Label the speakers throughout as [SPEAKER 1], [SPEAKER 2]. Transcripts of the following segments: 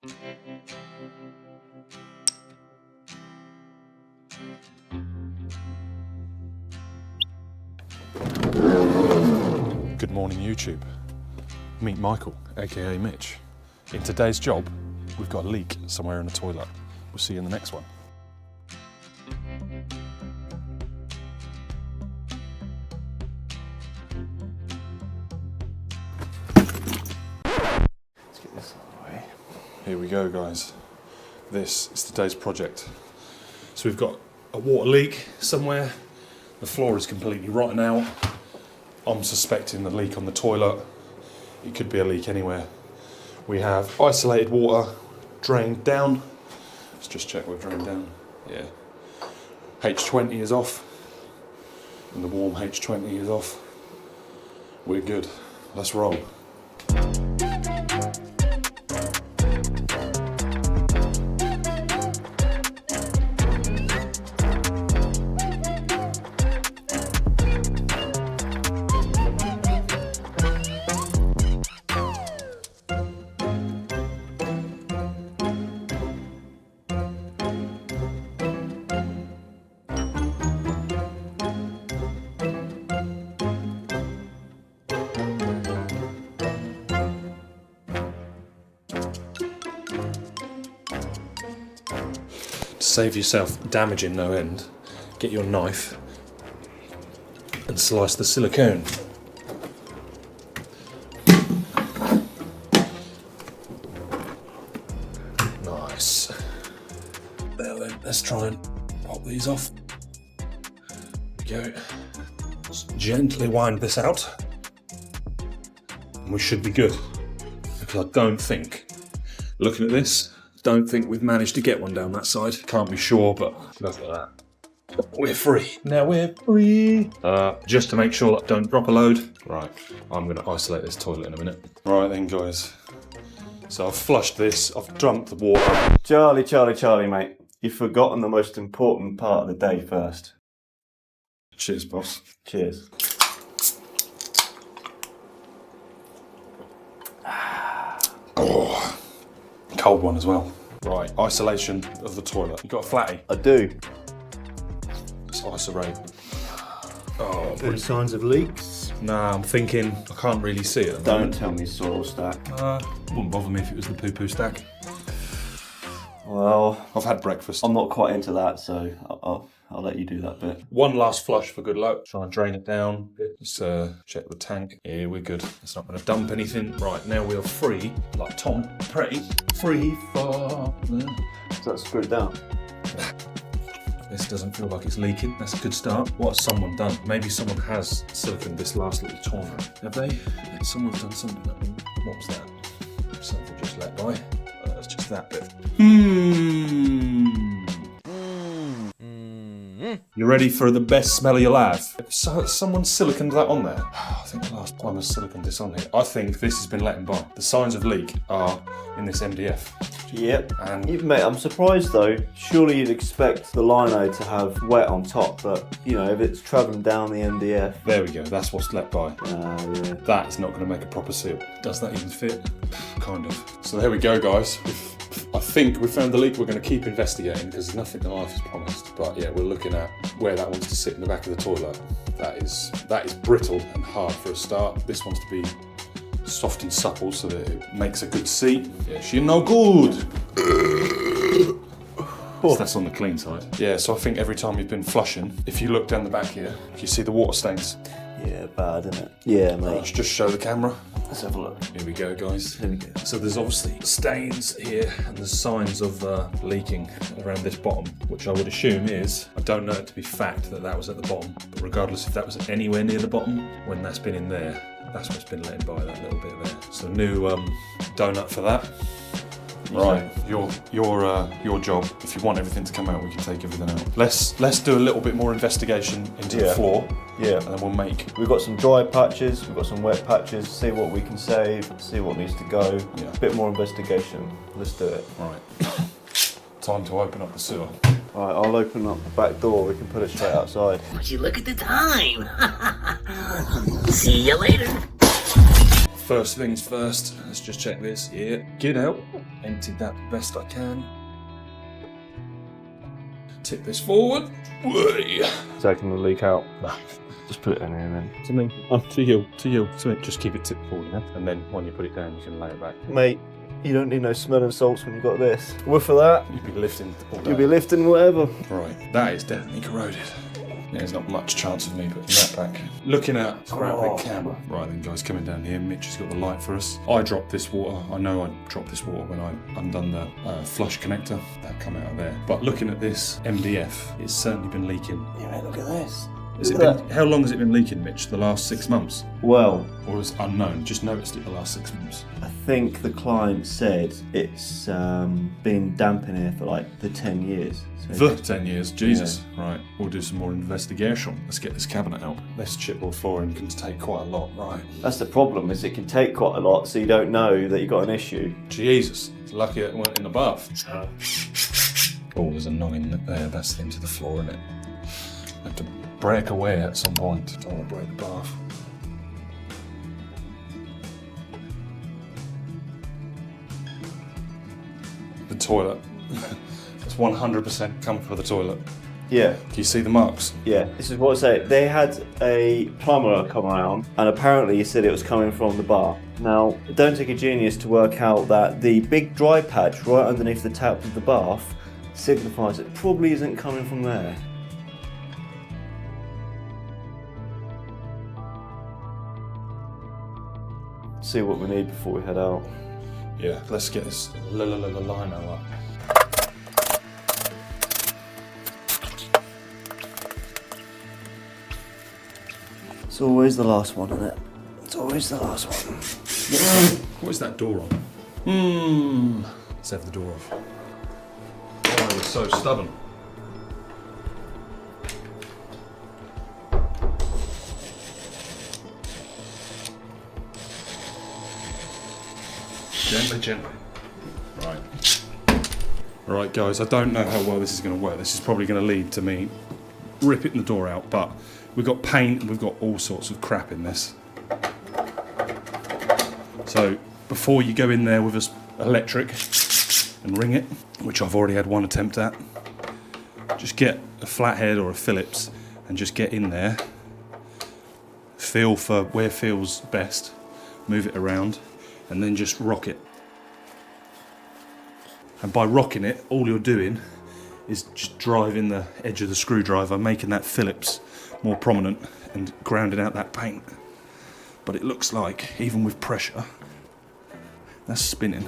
[SPEAKER 1] Good morning YouTube. Meet Michael, aka Mitch. In today's job, we've got a leak somewhere in the toilet. We'll see you in the next one.
[SPEAKER 2] Let's get this out of the way.
[SPEAKER 1] Here we go, guys. This is today's project. So we've got a water leak somewhere. The floor is completely rotten out. I'm suspecting the leak on the toilet. It could be a leak anywhere. We have isolated water drained down. Let's just check we're drained down. Yeah. H20 is off. And the warm H20 is off. We're good. Let's roll. To save yourself damaging no end, get your knife and slice the silicone. Nice. There then, let's try and pop these off. There we go. Just gently wind this out. And we should be good. Because I don't think, looking at this, don't think we've managed to get one down that side. Can't be sure, but look at that. We're free. Now we're free. Just to make sure that I don't drop a load. Right, I'm gonna isolate this toilet in a minute. Right then, guys. So I've flushed this, I've dumped the water.
[SPEAKER 2] Charlie, mate. You've forgotten the most important part of the day first.
[SPEAKER 1] Cheers, boss.
[SPEAKER 2] Cheers.
[SPEAKER 1] Oh, cold one as well. Right, isolation of the toilet. You got a flatty?
[SPEAKER 2] I do.
[SPEAKER 1] Let's isolate. Oh,
[SPEAKER 2] Any signs of leaks?
[SPEAKER 1] nah, I'm thinking I can't really see it.
[SPEAKER 2] Don't tell me soil stack.
[SPEAKER 1] Wouldn't bother me if it was the poo-poo stack.
[SPEAKER 2] Well,
[SPEAKER 1] I've had breakfast.
[SPEAKER 2] I'm not quite into that, so I'll let you do that bit.
[SPEAKER 1] One last flush for good luck. Try and drain it down. Let's check the tank. Yeah, we're good. It's not going to dump anything. Right, now we are free, like Tom Petty. Free for...
[SPEAKER 2] Is that screwed down?
[SPEAKER 1] This doesn't feel like it's leaking. That's a good start. What has someone done? Maybe someone has siliconed this last little tournament. Have they? Someone's done something. What was that? Something just let by. It's just that bit. You ready for the best smell you'll have? So someone siliconed that on there. I think the last time I siliconed this on here. I think this has been letting by. The signs of leak are in this MDF.
[SPEAKER 2] Yep.
[SPEAKER 1] And
[SPEAKER 2] Mate, I'm surprised though. Surely you'd expect the lino to have wet on top, but you know, if it's travelling down the MDF.
[SPEAKER 1] there we go. That's what's let by.
[SPEAKER 2] Yeah.
[SPEAKER 1] That is not going to make a proper seal. Does that even fit? Kind of. So there we go, guys. I think we found the leak. We're going to keep investigating because nothing in life is promised. But yeah, we're looking at where that wants to sit in the back of the toilet. That is brittle and hard for a start. This wants to be soft and supple so that it makes a good seat. Yeah, she's no good. So that's on the clean side. Yeah, so I think every time you've been flushing, if you look down the back here, you see the water stains.
[SPEAKER 2] Yeah, bad, isn't it? Yeah, mate.
[SPEAKER 1] Let's just show the camera.
[SPEAKER 2] Let's have a look.
[SPEAKER 1] Here we go, guys.
[SPEAKER 2] Here we go.
[SPEAKER 1] So there's obviously stains here and there's signs of leaking around this bottom, which I would assume is, I don't know it to be fact that was at the bottom, but regardless if that was anywhere near the bottom, when that's been in there, that's what's been letting by, that little bit there. So new donut for that. Right, your job. If you want everything to come out, we can take everything out. Let's do a little bit more investigation into the floor.
[SPEAKER 2] Yeah.
[SPEAKER 1] And then we'll make.
[SPEAKER 2] We've got some dry patches, we've got some wet patches, see what we can save, see what needs to go.
[SPEAKER 1] Yeah.
[SPEAKER 2] A bit more investigation. Let's do it.
[SPEAKER 1] Right. Time to open up the sewer.
[SPEAKER 2] Alright, I'll open up the back door, we can put it straight outside.
[SPEAKER 3] Would you look at the time? See you later.
[SPEAKER 1] First things first, let's just check this. Yeah, get out. Emptied that the best I can. Tip this forward. Whey.
[SPEAKER 2] Taking the leak out.
[SPEAKER 1] No.
[SPEAKER 2] Just put it in here and then.
[SPEAKER 1] To me. Oh, to you. So just keep it tipped forward, yeah? And then when you put it down, you can lay it back.
[SPEAKER 2] Mate, you don't need no smelling salts when you've got this. Whiff of that.
[SPEAKER 1] You'd be lifting all day.
[SPEAKER 2] You'll be lifting whatever.
[SPEAKER 1] Right, that is definitely corroded. There's not much chance of me putting that back. Looking at the camera. Right then guys, coming down here, Mitch has got the light for us. I dropped this water. I know I dropped this water when I undone the flush connector. That come out of there. But looking at this MDF, it's certainly been leaking.
[SPEAKER 2] Yeah, mate, look at this.
[SPEAKER 1] How long has it been leaking, Mitch? The last 6 months?
[SPEAKER 2] Well,
[SPEAKER 1] Or was it unknown? Just noticed it the last 6 months.
[SPEAKER 2] I think the client said it's been damp in here for like the 10 years. So
[SPEAKER 1] The 10 years, Jesus. Yeah. Right, we'll do some more investigation. Let's get this cabinet out. This chipboard flooring can take quite a lot, right?
[SPEAKER 2] that's the problem, is it can take quite a lot, so you don't know that you've got an issue.
[SPEAKER 1] Jesus, it's lucky it went in the bath. Oh, there's a noggin there, that's into the floor, isn't it? I have to break away at some point. Don't want to break the bath. The toilet. It's 100% come for the toilet.
[SPEAKER 2] Yeah.
[SPEAKER 1] Can you see the marks?
[SPEAKER 2] Yeah, this is what I say. They had a plumber come around, and apparently he said it was coming from the bar. Now, it don't take a genius to work out that the big dry patch right underneath the tap of the bath signifies it probably isn't coming from there. See what we need before we head out.
[SPEAKER 1] Yeah, let's get this lino up.
[SPEAKER 2] It's always the last one, isn't it? It's always the last one.
[SPEAKER 1] What is that door on? Let's have the door off. Oh, it's so stubborn. Gently. Right, guys, I don't know how well this is going to work. This is probably going to lead to me ripping the door out, but we've got paint and we've got all sorts of crap in this. So before you go in there with this electric and ring it, which I've already had one attempt at, just get a flathead or a Phillips and just get in there, feel for where feels best, move it around, and then just rock it. And by rocking it, all you're doing is just driving the edge of the screwdriver, making that Phillips more prominent and grounding out that paint. But it looks like, even with pressure, that's spinning.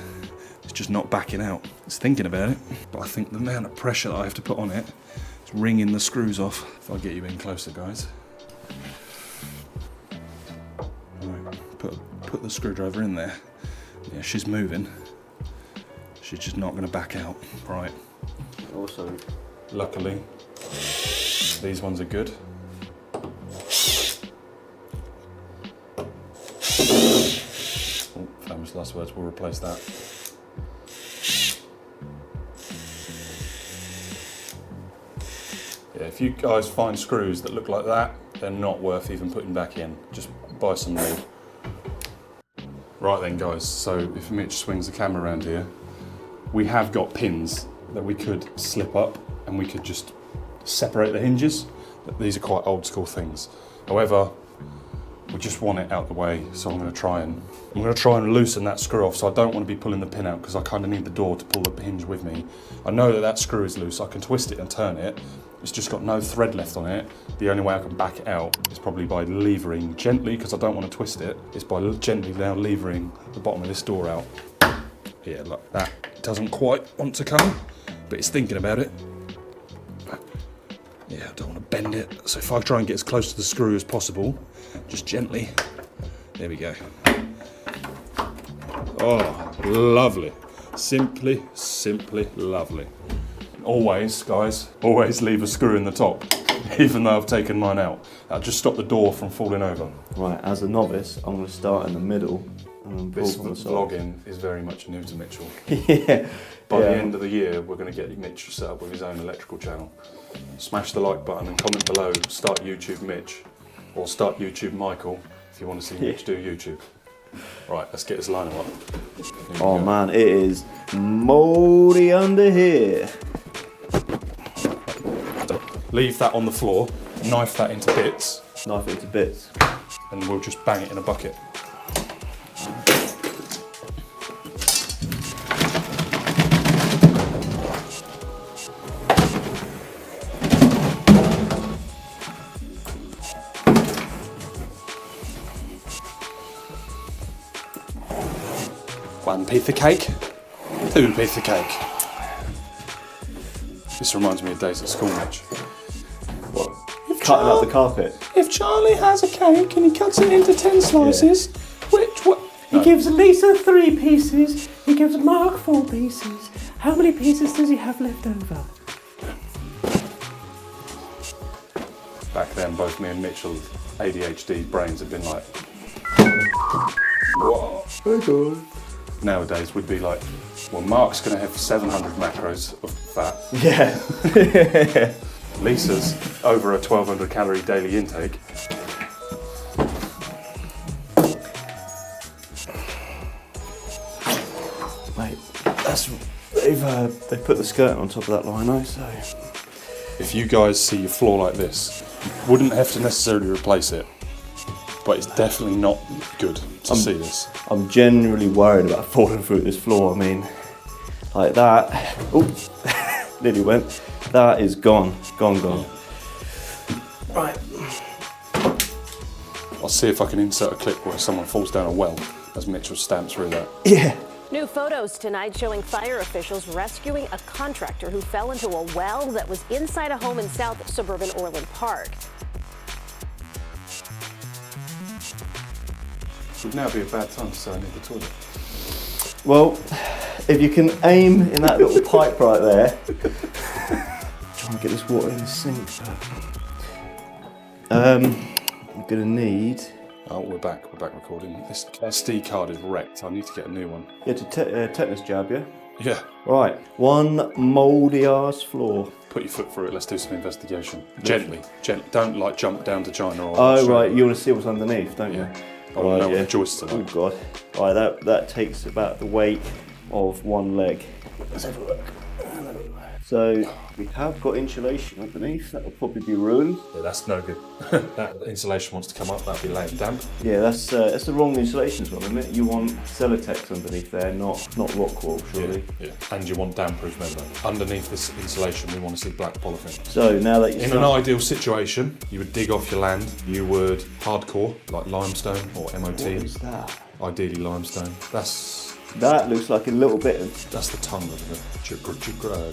[SPEAKER 1] It's just not backing out. It's thinking about it, but I think the amount of pressure that I have to put on it is wringing the screws off. If I get you in closer, guys. Right, put the screwdriver in there. Yeah, she's moving. She's just not going to back out. Right.
[SPEAKER 2] Also,
[SPEAKER 1] Luckily, these ones are good. Oh, famous last words, we'll replace that. Yeah, if you guys find screws that look like that, they're not worth even putting back in. Just buy some new. Right then guys, so if Mitch swings the camera around here, we have got pins that we could slip up and we could just separate the hinges. These are quite old school things. However, we just want it out the way, so I'm going to try and loosen that screw off. So I don't want to be pulling the pin out because I kind of need the door to pull the hinge with me. I know that screw is loose, I can twist it and turn it. It's just got no thread left on it. The only way I can back it out is probably by levering gently, because I don't want to twist it. It's by gently now levering the bottom of this door out. Yeah, like that. It doesn't quite want to come, but it's thinking about it. Yeah, I don't want to bend it. So if I try and get as close to the screw as possible, just gently. There we go. Oh, lovely. Simply lovely. Always, guys, always leave a screw in the top, even though I've taken mine out. That'll just stop the door from falling over.
[SPEAKER 2] right, as a novice, I'm going to start in the middle and pull
[SPEAKER 1] This
[SPEAKER 2] from the side.
[SPEAKER 1] vlogging is very much new to Mitchell.
[SPEAKER 2] Yeah.
[SPEAKER 1] By the end of the year, we're going to get Mitch set up with his own electrical channel. Smash the like button and comment below, start YouTube Mitch, or start YouTube Michael, if you want to see Mitch do YouTube. Right, let's get this liner up.
[SPEAKER 2] Oh man, it is mouldy under here.
[SPEAKER 1] Leave that on the floor, knife that into bits,
[SPEAKER 2] Knife it to bits.
[SPEAKER 1] and we'll just bang it in a bucket. One piece of cake, two pieces of cake. This reminds me of days at school, Mitch.
[SPEAKER 2] What? Cutting up the carpet.
[SPEAKER 1] If Charlie has a cake and he cuts it into 10 slices,
[SPEAKER 3] He gives Lisa 3 pieces, he gives Mark 4 pieces. How many pieces does he have left over?
[SPEAKER 1] Back then, both me and Mitchell's ADHD brains had been like,
[SPEAKER 2] Oh
[SPEAKER 1] nowadays we'd be like, well, Mark's going to have 700 macros of fat.
[SPEAKER 2] yeah.
[SPEAKER 1] Lisa's over a 1200 calorie daily intake.
[SPEAKER 2] Mate, they've put the skirt on top of that lino, so.
[SPEAKER 1] If you guys see your floor like this, you wouldn't have to necessarily replace it, but it's definitely not good to see this.
[SPEAKER 2] I'm genuinely worried about falling through this floor. I mean, like that. Oops, nearly went. That is gone. Gone. Right.
[SPEAKER 1] I'll see if I can insert a clip where someone falls down a well as Mitchell stamps through that.
[SPEAKER 2] Yeah.
[SPEAKER 4] New photos tonight showing fire officials rescuing a contractor who fell into a well that was inside a home in South suburban Orland Park.
[SPEAKER 1] Would now be a bad time to say I need the toilet.
[SPEAKER 2] Well, if you can aim in that little pipe right there, try and get this water in the sink. I'm gonna need.
[SPEAKER 1] Oh, we're back recording. This SD card is wrecked. I need to get a new one.
[SPEAKER 2] Yeah, to tetanus jab, yeah.
[SPEAKER 1] Yeah.
[SPEAKER 2] Right, one mouldy ass floor.
[SPEAKER 1] Put your foot through it. Let's do some investigation. Gently. Don't like jump down to China or.
[SPEAKER 2] Oh right, you want to see what's underneath, don't you?
[SPEAKER 1] Yeah. I want to know what the joists are
[SPEAKER 2] Oh
[SPEAKER 1] like.
[SPEAKER 2] god. Right, that takes about the weight of one leg. Let's have a look. So we have got insulation underneath. That will probably be ruined.
[SPEAKER 1] Yeah, that's no good. That insulation wants to come up. That'll be laying damp.
[SPEAKER 2] Yeah, that's the wrong insulation as well, isn't it? You want Celotex underneath there, not rock wool, surely.
[SPEAKER 1] Yeah. And you want damp-proof membrane. Underneath this insulation, we want to see black polythene.
[SPEAKER 2] So now that
[SPEAKER 1] In an ideal situation, you would dig off your land. You would hardcore, like limestone or MOT.
[SPEAKER 2] What is that?
[SPEAKER 1] Ideally limestone.
[SPEAKER 2] That looks like a little bit of.
[SPEAKER 1] That's the tongue of the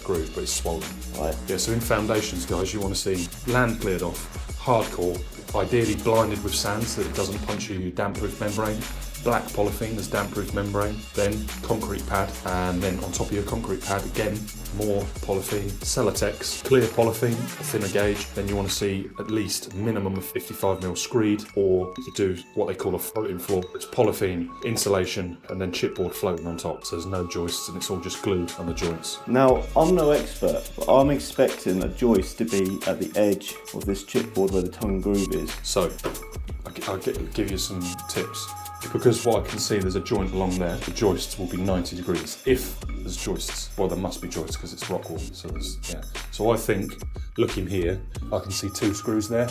[SPEAKER 1] groove, but it's swollen.
[SPEAKER 2] Right.
[SPEAKER 1] Yeah, so in foundations, guys, you want to see land cleared off, hardcore, ideally blinded with sand so that it doesn't puncture your damp-proof membrane, black polythene as damp-proof membrane, then concrete pad, and then on top of your concrete pad, again, more polythene, Celotex, clear polythene, a thinner gauge. Then you want to see at least a minimum of 55mm screed, or you could do what they call a floating floor. It's polythene, insulation, and then chipboard floating on top, so there's no joists and it's all just glued on the joints.
[SPEAKER 2] Now, I'm no expert, but I'm expecting a joist to be at the edge of this chipboard where the tongue and groove is.
[SPEAKER 1] So, I'll give you some tips. Because what I can see, there's a joint along there, the joists will be 90 degrees. If there's joists, well, there must be joists because it's rock wool. So I think, looking here, I can see 2 screws there,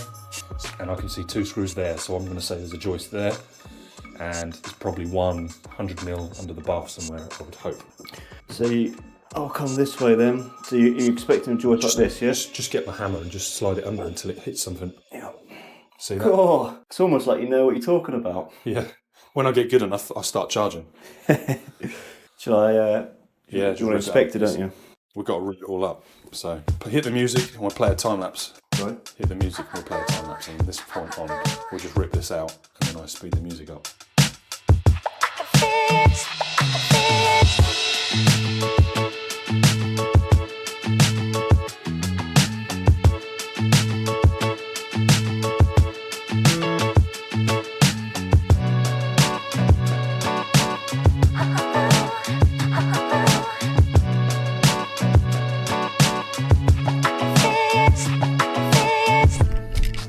[SPEAKER 1] and I can see 2 screws there. So I'm going to say there's a joist there, and there's probably 100mm under the bath somewhere, I would hope.
[SPEAKER 2] So I'll come this way then. So you're expecting a joist like this, yes?
[SPEAKER 1] Just get my hammer and just slide it under until it hits something.
[SPEAKER 2] Yeah.
[SPEAKER 1] See that?
[SPEAKER 2] Oh, it's almost like you know what you're talking about.
[SPEAKER 1] Yeah. When I get good enough, I'll start charging.
[SPEAKER 2] Shall I?
[SPEAKER 1] Yeah.
[SPEAKER 2] You want to inspect it, don't you?
[SPEAKER 1] We've got to root it all up. So hit the music and we'll play a time lapse.
[SPEAKER 2] Right.
[SPEAKER 1] Hit the music and we'll play a time lapse. And from this point on, we'll just rip this out and then I speed the music up.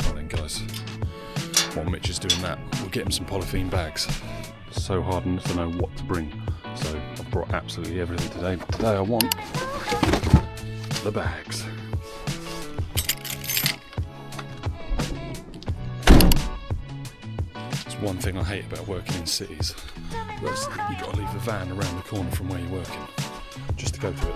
[SPEAKER 1] Right then, guys. While Mitch is doing that, we'll get him some polythene bags. so hard not to know what to bring. So I've brought absolutely everything today, but today I want the bags. It's one thing I hate about working in cities. That's you've got to leave the van around the corner from where you're working, just to go to it.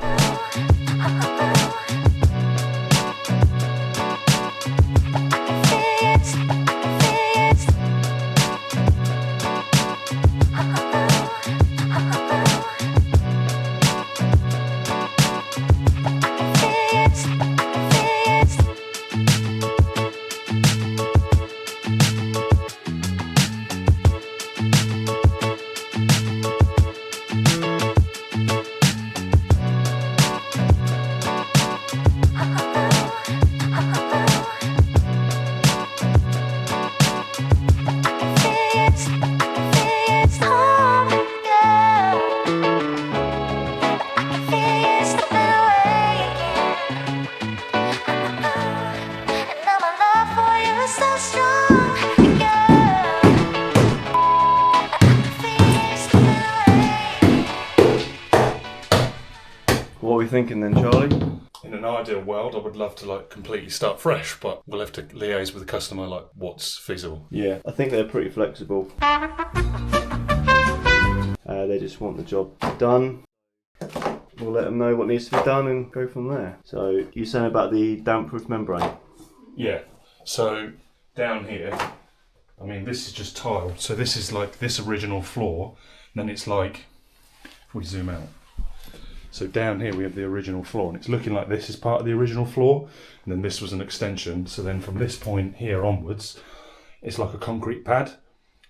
[SPEAKER 2] What are we thinking then, Charlie?
[SPEAKER 1] In an ideal world, I would love to like completely start fresh, but we'll have to liaise with the customer like what's feasible.
[SPEAKER 2] Yeah, I think they're pretty flexible. They just want the job done. We'll let them know what needs to be done and go from there. So you're saying about the damp-proof membrane?
[SPEAKER 1] Yeah. So down here, I mean, this is just tiled. So this is like this original floor. And then it's like, if we zoom out. So down here we have the original floor, and it's looking like this is part of the original floor, and then this was an extension. So then from this point here onwards, it's like a concrete pad,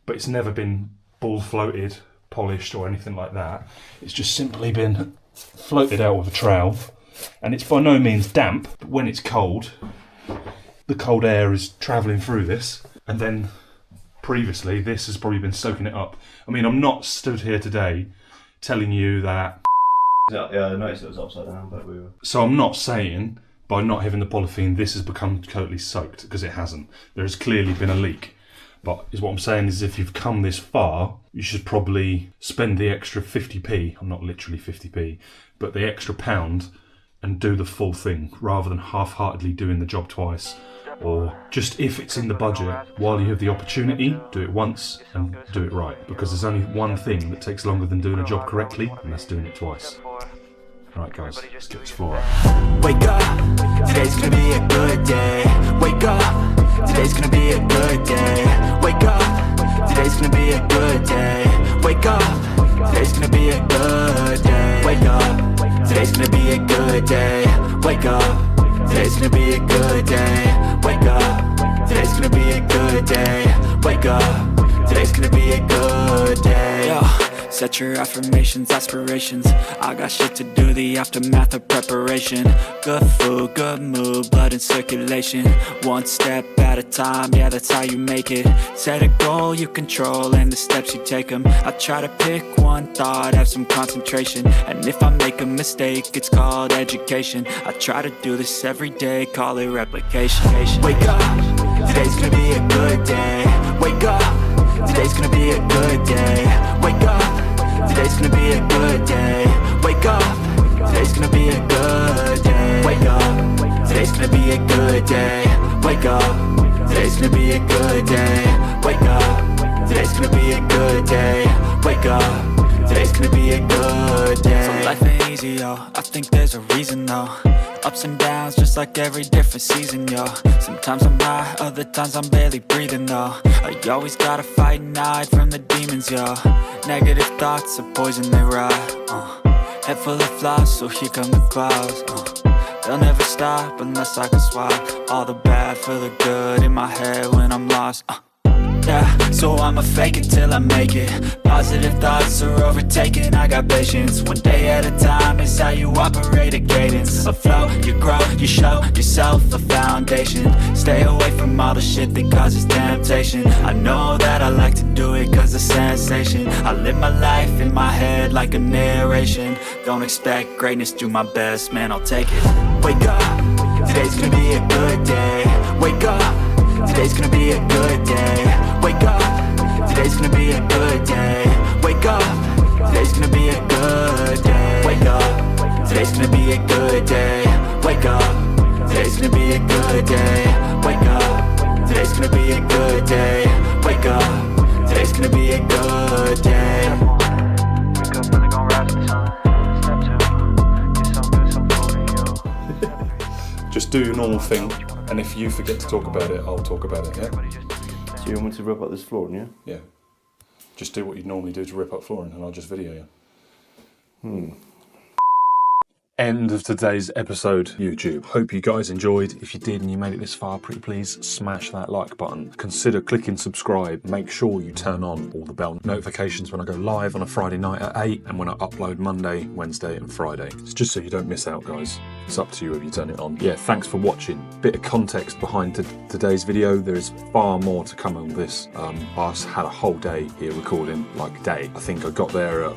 [SPEAKER 1] but it's never been bull floated, polished or anything like that. It's just simply been floated out with a trowel, and it's by no means damp, but when it's cold, the cold air is travelling through this, and then previously this has probably been soaking it up. I mean, I'm not stood here today telling you that.
[SPEAKER 2] Yeah, I noticed it was upside down, but we were...
[SPEAKER 1] So I'm not saying by not having the polythene this has become totally soaked, because it hasn't. There has clearly been a leak. But what I'm saying is if you've come this far, you should probably spend the extra 50p, I'm not literally 50p, but the extra £1 and do the full thing, rather than half-heartedly doing the job twice. Or just if it's in the budget, while you have the opportunity, do it once and do it right. Because there's only one thing that takes longer than doing a job correctly, and that's doing it twice. Right guys, let's get this floor up.
[SPEAKER 5] Wake up, today's gonna be a good day. Wake up, today's gonna be a good day. Wake up, today's gonna be a good day. Wake up, today's gonna be a good day. Wake up, today's gonna be a good day. Wake up, today's gonna be a good day. Wake up, today's gonna be a good day. Wake up, today's gonna be a good day. Yo. Set your affirmations, aspirations. I got shit to do, the aftermath of preparation. Good food, good mood, blood in circulation. One step at a time, yeah, that's how you make it. Set a goal you control and the steps you take them. I try to pick one thought, have some concentration. And if I make a mistake, it's called education. I try to do this every day, call it replication. Wake up, today's gonna be a good day. Wake up, today's gonna be a good day. Wake up, today's gonna be a good day. Wake up, today's gonna be a good day. Wake up, today's gonna be a good day. Wake up, today's gonna be a good day. Wake up, today's gonna be a good day. Wake up, today's gonna be a good day. So life ain't easy, yo, I think there's a reason though. Ups and downs, just like every different season, yo. Sometimes I'm high, other times I'm barely breathing, though. I always gotta fight and hide from the demons, yo. Negative thoughts are poison, they rot. Head full of flies, so here come the clouds. They'll never stop unless I can swap all the bad for the good in my head when I'm lost. Yeah, so I'ma fake it till I make it. Positive thoughts are overtaken, I got patience. One day at a time is how you operate a cadence. A flow, you grow, you show yourself a foundation. Stay away from all the shit that causes temptation. I know that I like to do it cause it's sensation. I live my life in my head like a narration. Don't expect greatness, do my best, man, I'll take it. Wake up, today's gonna be a good day. Wake up, today's gonna be a good day. Wake up, today's gonna be a good day. Wake up, today's gonna be a good day. Wake up, today's gonna be a good day. Wake up, today's gonna be a good day. Wake up, today's gonna be a good day. Wake up, today's gonna be a good day.
[SPEAKER 6] Wake up, really gonna rise to the sun. Step 2, get some good, some food in you.
[SPEAKER 1] Just do your normal thing, and if you forget to talk about it, I'll talk about it, yeah?
[SPEAKER 2] So you want me to rip up this flooring, yeah?
[SPEAKER 1] Yeah. Just do what you'd normally do to rip up flooring, and I'll just video you. End of today's episode, YouTube. Hope you guys enjoyed. If you did and you made it this far, pretty please smash that like button. Consider clicking subscribe. Make sure you turn on all the bell notifications when I go live on a Friday night at 8 and when I upload Monday, Wednesday and Friday. It's just so you don't miss out, guys. It's up to you if you turn it on. Yeah, thanks for watching. Bit of context behind today's video. There is far more to come on this. I had a whole day here recording, like day. I think I got there at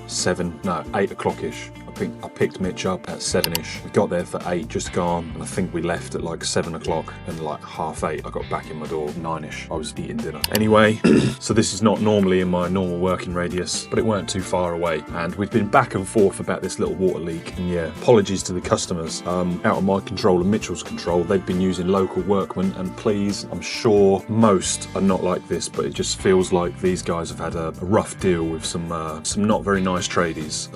[SPEAKER 1] 8 o'clock-ish. I picked Mitch up at 7ish. We got there for 8, just gone, and I think we left at like 7 o'clock, and like 8:30 I got back in my door, 9ish. I was eating dinner. Anyway, so this is not normally in my normal working radius, but it weren't too far away, and we've been back and forth about this little water leak, and yeah, apologies to the customers. Out of my control and Mitchell's control, they've been using local workmen, and please, I'm sure most are not like this, but it just feels like these guys have had a rough deal with some not very nice tradies.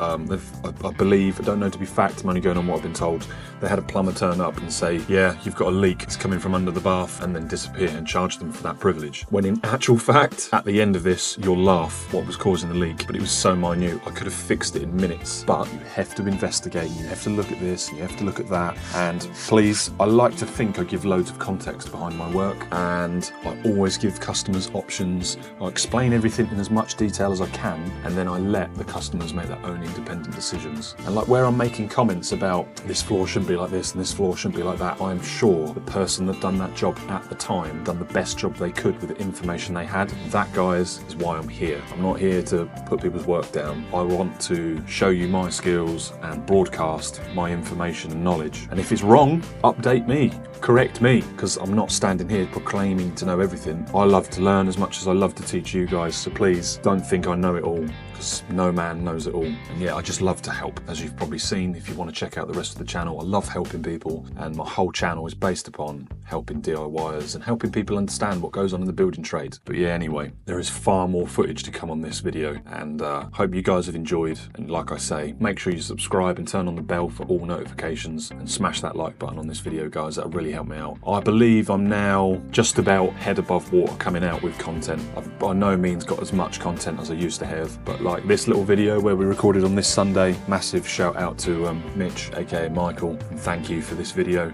[SPEAKER 1] I don't know to be fact, I'm only going on what I've been told. They had a plumber turn up and say, yeah, you've got a leak, it's coming from under the bath, and then disappear and charge them for that privilege. When in actual fact, at the end of this, you'll laugh what was causing the leak, but it was so minute, I could have fixed it in minutes. But you have to investigate, you have to look at this, and you have to look at that, and please, I like to think I give loads of context behind my work, and I always give customers options. I explain everything in as much detail as I can, and then I let the customers make their own independent decisions. And like where I'm making comments about this floor shouldn't be like this and this floor shouldn't be like that, I'm sure the person that done that job at the time done the best job they could with the information they had. That, guys, is why I'm here. I'm not here to put people's work down. I want to show you my skills and broadcast my information and knowledge. And if it's wrong, update me, correct me, because I'm not standing here proclaiming to know everything. I love to learn as much as I love to teach you guys, so please don't think I know it all, because no man knows it all. And yeah, I just love to help. As you've probably seen, if you want to check out the rest of the channel, I love helping people, and my whole channel is based upon helping DIYers and helping people understand what goes on in the building trade. But yeah, anyway, there is far more footage to come on this video, and hope you guys have enjoyed. And like I say, make sure you subscribe and turn on the bell for all notifications, and smash that like button on this video, guys. That'll really help me out. I believe I'm now just about head above water coming out with content. I've by no means got as much content as I used to have, but like this little video where we recorded on this Sunday, massive shout out to Mitch, aka Michael, and thank you for this video.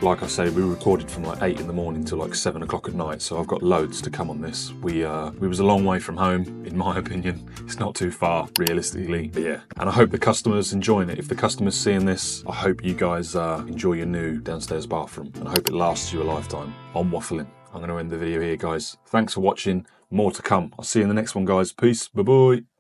[SPEAKER 1] Like I say, we recorded from like 8 in the morning till like 7 o'clock at night, so I've got loads to come on this. We was a long way from home, in my opinion. It's not too far, realistically, but yeah. And I hope the customers enjoying it. If the customer's seeing this, I hope you guys enjoy your new downstairs bathroom, and I hope it lasts you a lifetime. I'm waffling. I'm going to end the video here, guys. Thanks for watching. More to come. I'll see you in the next one, guys. Peace. Bye-bye.